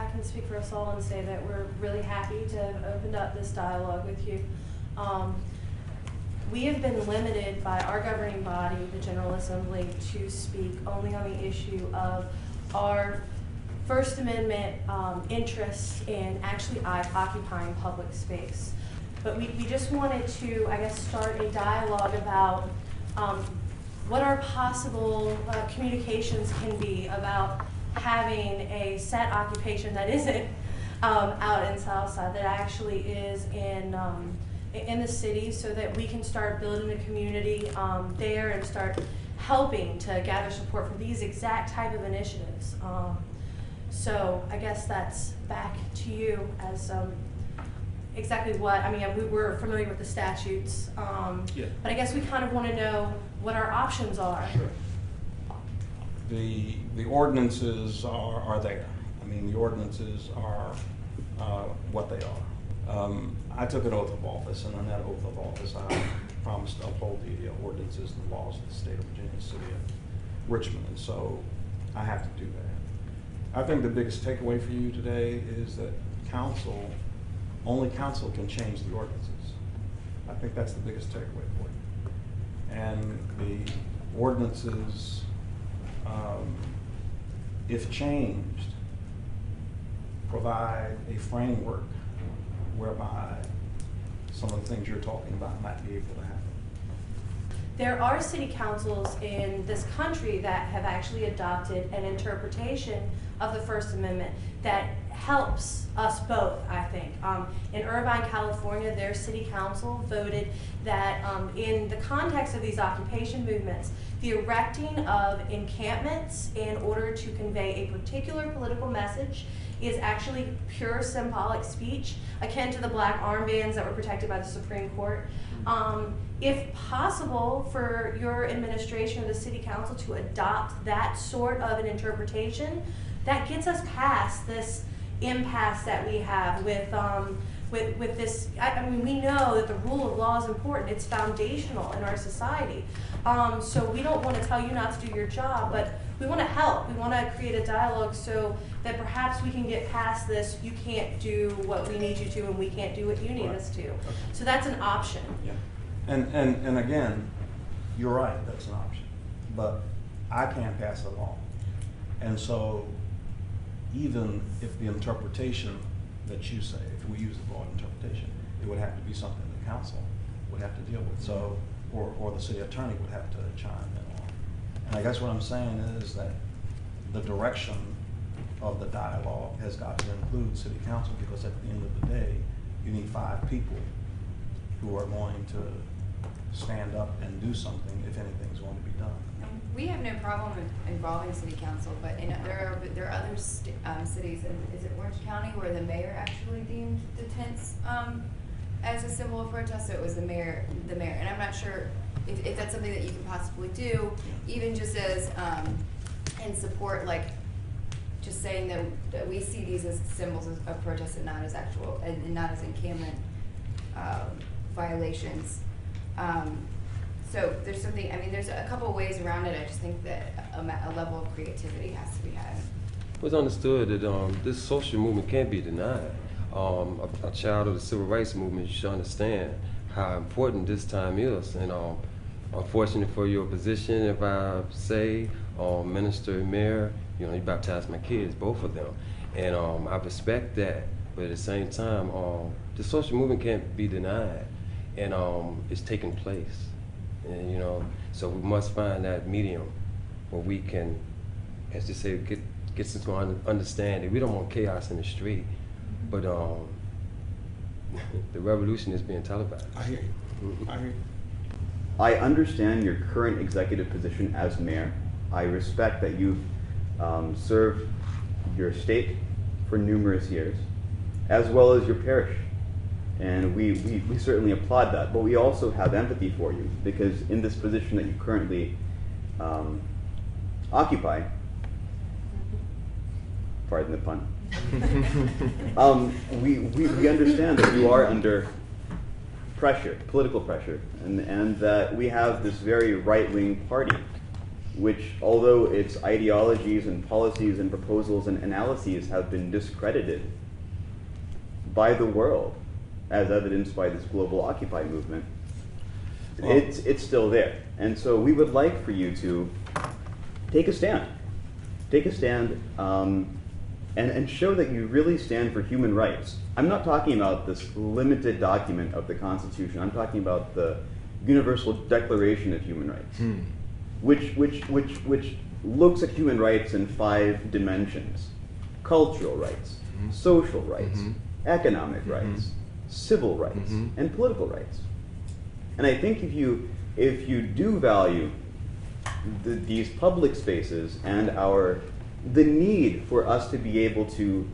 I can speak for us all and say that we're really happy to have opened up this dialogue with you. We have been limited by our governing body, the General Assembly, to speak only on the issue of our First Amendment interests in actually occupying public space. But we just wanted to, I guess, start a dialogue about what our possible communications can be about having a set occupation that isn't out in Southside, that actually is in the city, so that we can start building a community there and start helping to gather support for these exact type of initiatives. So I guess that's back to you as exactly what, I mean, we're familiar with the statutes, yeah. but I guess we kind of want to know what our options are. Sure. The ordinances are there. I mean, the ordinances are what they are. I took an oath of office, and on that oath of office, I promised to uphold the ordinances and laws of the state of Virginia, the city of Richmond, and so I have to do that. I think the biggest takeaway for you today is that only council can change the ordinances. I think that's the biggest takeaway for you. And the ordinances, if changed, provide a framework whereby some of the things you're talking about might be able to happen. There are city councils in this country that have actually adopted an interpretation of the First Amendment that helps us both, I think. In Irvine, California, their city council voted that in the context of these occupation movements, the erecting of encampments in order to convey a particular political message is actually pure symbolic speech, akin to the black armbands that were protected by the Supreme Court. If possible for your administration or the city council to adopt that sort of an interpretation, that gets us past this impasse that we have with this. I mean, we know that the rule of law is important. It's foundational in our society. So we don't want to tell you not to do your job, but we want to help. We want to create a dialogue so that perhaps we can get past this, you can't do what we need you to and we can't do what you need us to. Okay. So that's an option. Yeah. And again, you're right, that's an option. But I can't pass a law. And so even if the interpretation that you say, if we use the broad interpretation, it would have to be something the council would have to deal with. So, or the city attorney would have to chime in on. And I guess what I'm saying is that the direction of the dialogue has got to include city council, because at the end of the day, you need 5 people who are going to stand up and do something if anything's going to be done. We have no problem involving city council, but there are other cities, and is it Orange County, where the mayor actually deemed the tents as a symbol of protest? So it was the mayor, and I'm not sure if that's something that you can possibly do, even just as in support, like just saying that we see these as symbols of protest and not as actual and not as encampment violations. So there's something, I mean, there's a couple of ways around it. I just think that a level of creativity has to be had. It was understood that this social movement can't be denied. A child of the civil rights movement, you should understand how important this time is. And unfortunate for your position, if I say, minister, mayor, you know, you baptized my kids, both of them. And I respect that, but at the same time, the social movement can't be denied. And it's taking place. And, you know, so we must find that medium where we can, as you say, get some sort of understanding. We don't want chaos in the street, but the revolution is being televised. I hear you. I hear you. I understand your current executive position as mayor. I respect that you've served your state for numerous years, as well as your parish. And we certainly applaud that, but we also have empathy for you, because in this position that you currently occupy, pardon the pun, we understand that you are under pressure, political pressure, and that we have this very right-wing party which, although its ideologies and policies and proposals and analyses have been discredited by the world, as evidenced by this global Occupy movement, it's still there. And so we would like for you to take a stand. Take a stand and show that you really stand for human rights. I'm not talking about this limited document of the Constitution. I'm talking about the Universal Declaration of Human Rights, which looks at human rights in 5 dimensions: cultural rights, social rights, economic rights, civil rights, and political rights. And I think if you do value these public spaces and the need for us to be able to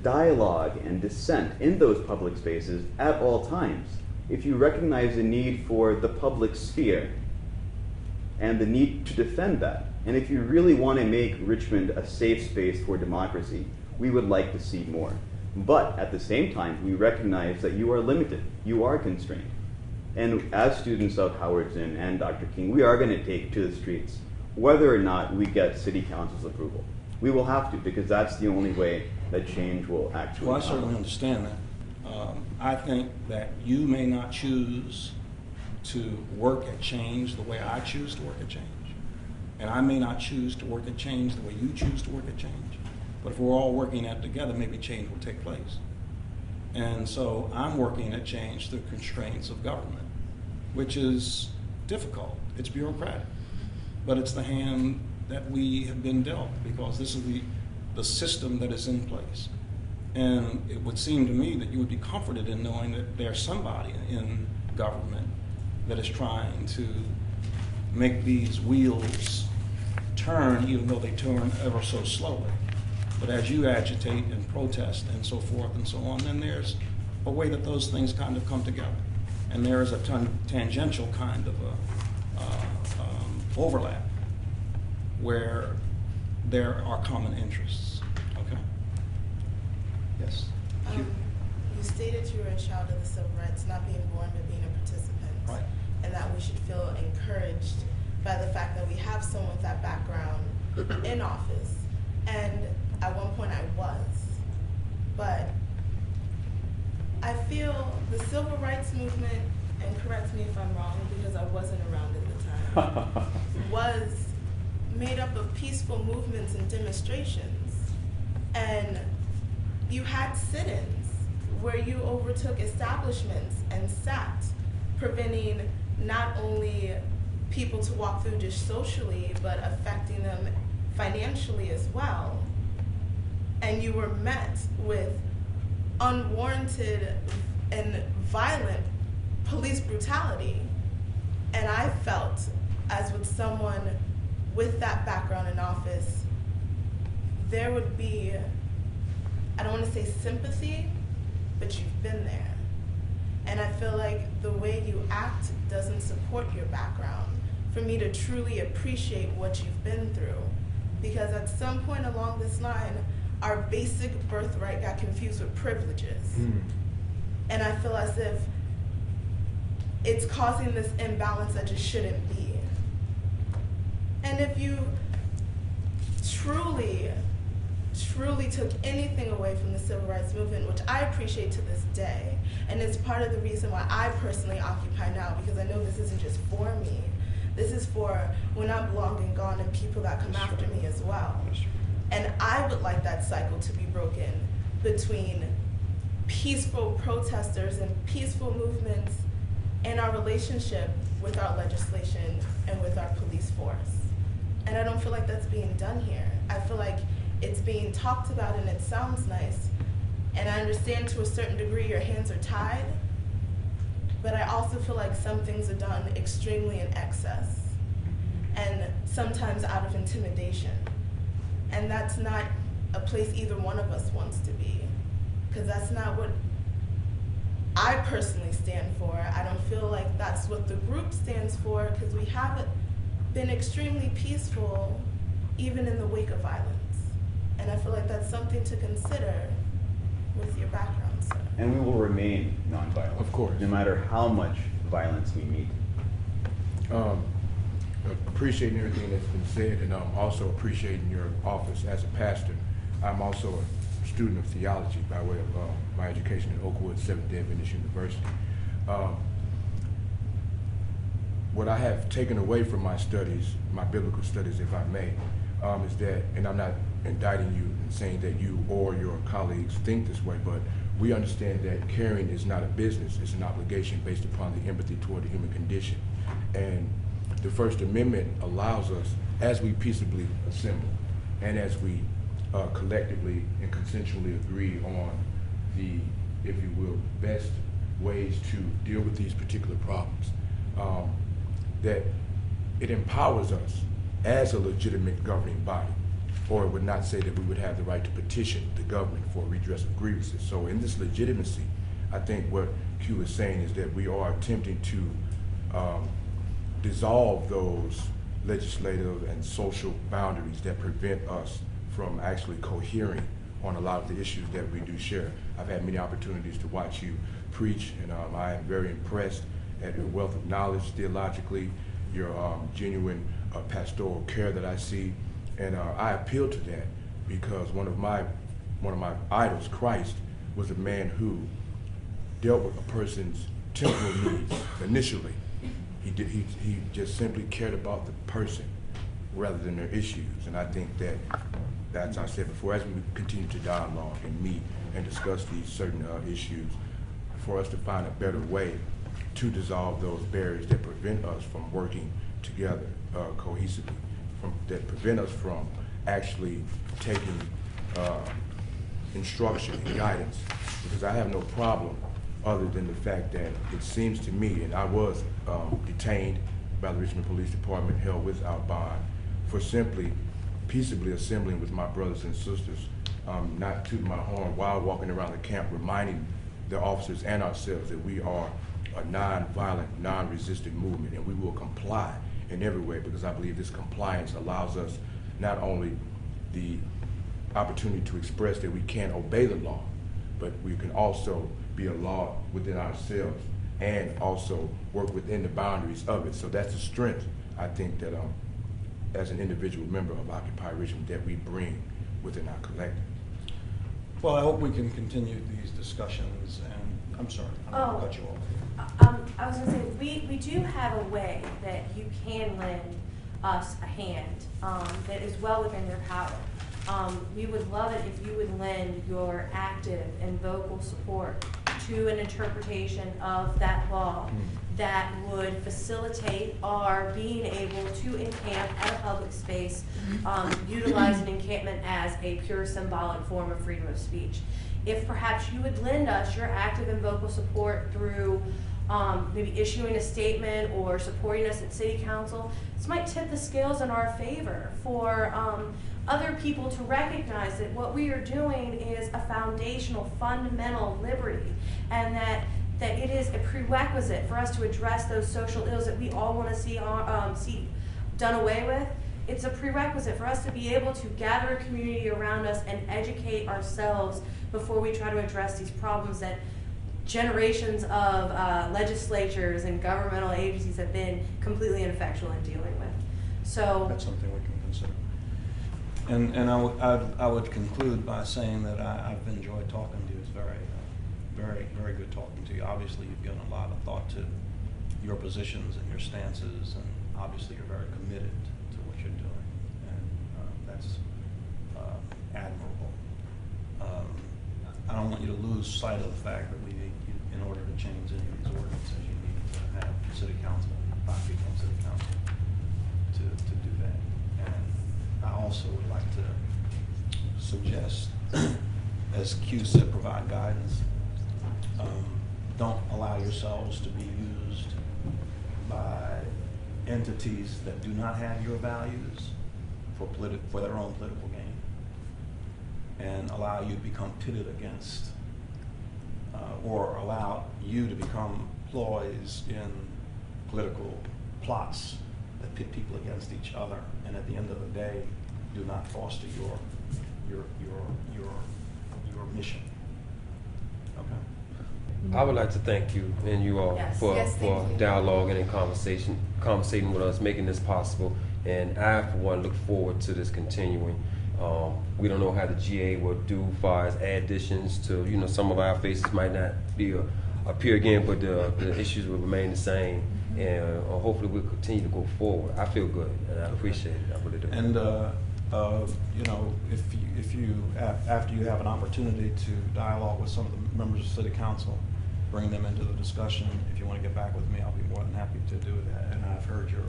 dialogue and dissent in those public spaces at all times, if you recognize the need for the public sphere and the need to defend that, and if you really want to make Richmond a safe space for democracy, we would like to see more. But at the same time, we recognize that you are limited, you are constrained. And as students of Howard Zinn and Dr. King, we are going to take to the streets, whether or not we get City Council's approval. We will have to, because that's the only way that change will actually Well, I come. certainly understand that. I think that you may not choose to work at change the way I choose to work at change. And I may not choose to work at change the way you choose to work at change. But if we're all working at it together, maybe change will take place. And so I'm working at change through constraints of government, which is difficult. It's bureaucratic. But it's the hand that we have been dealt, because this is the system that is in place. And it would seem to me that you would be comforted in knowing that there's somebody in government that is trying to make these wheels turn, even though they turn ever so slowly. But as you agitate and protest and so forth and so on, then there's a way that those things kind of come together. And there is a tangential kind of overlap where there are common interests. Okay? Yes. You stated you were a child of the civil rights, not being born but being a participant. Right. And that we should feel encouraged by the fact that we have someone with that background in office. And at one point I was. But I feel the civil rights movement, and correct me if I'm wrong because I wasn't around at the time, was made up of peaceful movements and demonstrations. And you had sit-ins where you overtook establishments and sat, preventing not only people to walk through just socially, but affecting them financially as well. And you were met with unwarranted and violent police brutality. And I felt, as with someone with that background in office, there would be, I don't want to say sympathy, but you've been there. And I feel like the way you act doesn't support your background for me to truly appreciate what you've been through. Because at some point along this line, our basic birthright got confused with privileges. And I feel as if it's causing this imbalance that just shouldn't be. And if you truly took anything away from the civil rights movement, which I appreciate to this day, and it's part of the reason why I personally occupy now, because I know this isn't just for me. This is for when I'm long and gone and people that come after me as well. And I would like that cycle to be broken between peaceful protesters and peaceful movements and our relationship with our legislation and with our police force. And I don't feel like that's being done here. I feel like it's being talked about and it sounds nice. And I understand to a certain degree your hands are tied, but I also feel like some things are done extremely in excess and sometimes out of intimidation. And that's not a place either one of us wants to be, because that's not what I personally stand for. I don't feel like that's what the group stands for, because we haven't been extremely peaceful even in the wake of violence. And I feel like that's something to consider with your background, sir. And we will remain nonviolent. Of course. No matter how much violence we meet. appreciating everything that's been said, and also appreciating your office as a pastor. I'm also a student of theology by way of my education at Oakwood Seventh-day Adventist University. What I have taken away from my studies, my biblical studies, if I may, is that, and I'm not indicting you and saying that you or your colleagues think this way, but we understand that caring is not a business, it's an obligation based upon the empathy toward the human condition. And the First Amendment allows us, as we peaceably assemble, and as we collectively and consensually agree on the, if you will, best ways to deal with these particular problems, that it empowers us as a legitimate governing body, or it would not say that we would have the right to petition the government for redress of grievances. So in this legitimacy, I think what Q is saying is that we are attempting to dissolve those legislative and social boundaries that prevent us from actually cohering on a lot of the issues that we do share. I've had many opportunities to watch you preach, and I am very impressed at your wealth of knowledge theologically, your genuine pastoral care that I see, and I appeal to that because one of my idols, Christ, was a man who dealt with a person's temporal needs initially. He just simply cared about the person rather than their issues, and I think that, as I said before, as we continue to dialogue and meet and discuss these certain issues, for us to find a better way to dissolve those barriers that prevent us from working together cohesively, that prevent us from actually taking instruction and guidance. Because I have no problem other than the fact that it seems to me, and I was detained by the Richmond Police Department, held without bond, for simply peaceably assembling with my brothers and sisters, not tooting my horn while walking around the camp, reminding the officers and ourselves that we are a non-violent, non-resistant movement, and we will comply in every way, because I believe this compliance allows us not only the opportunity to express that we can obey the law, but we can also be a law within ourselves and also work within the boundaries of it. So that's the strength, I think, that as an individual member of Occupy Richmond that we bring within our collective. Well, I hope we can continue these discussions, and I'm sorry, I'm going to cut you off. I was going to say, we do have a way that you can lend us a hand that is well within your power. We would love it if you would lend your active and vocal support to an interpretation of that law that would facilitate our being able to encamp at a public space, utilize an encampment as a pure symbolic form of freedom of speech. If perhaps you would lend us your active and vocal support through maybe issuing a statement or supporting us at City Council, this might tip the scales in our favor for other people to recognize that what we are doing is a foundational, fundamental liberty, and that it is a prerequisite for us to address those social ills that we all want to see done away with. It's a prerequisite for us to be able to gather a community around us and educate ourselves before we try to address these problems that generations of legislatures and governmental agencies have been completely ineffectual in dealing with. So that's something we can consider. And I would conclude by saying that I've enjoyed talking to you. It's very good talking to you. Obviously, you've given a lot of thought to your positions and your stances, and obviously you're very committed to what you're doing, and that's admirable. I don't want you to lose sight of the fact that in order to change any of these ordinances, you need to have City Council, 5 people on City Council to do that. And I also would like to suggest, as Q said, provide guidance. Don't allow yourselves to be used by entities that do not have your values for their own political gain, and allow you to become pitted against, or allow you to become ploys in political plots that pit people against each other, and at the end of the day, do not foster your mission. Okay. I would like to thank you and you all Yes. for, Yes, for thank you. dialoguing and conversating with us, making this possible. And I, for one, look forward to this continuing. We don't know how the GA will do as far as additions to, you know, some of our faces might not be appear again, but the issues will remain the same. And hopefully we'll continue to go forward. I feel good, and I appreciate it. I really do. And you know, if you after you have an opportunity to dialogue with some of the members of City Council, bring them into the discussion. If you want to get back with me, I'll be more than happy to do that. And I've heard your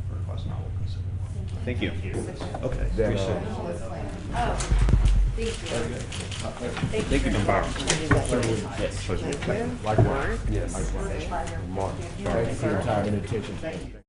request, and I will consider it. Thank you. Okay, Then, appreciate it. Oh, thank you. Thank you, Mr. Likewise. Yes. Likewise. Mark, thank you for your time and attention.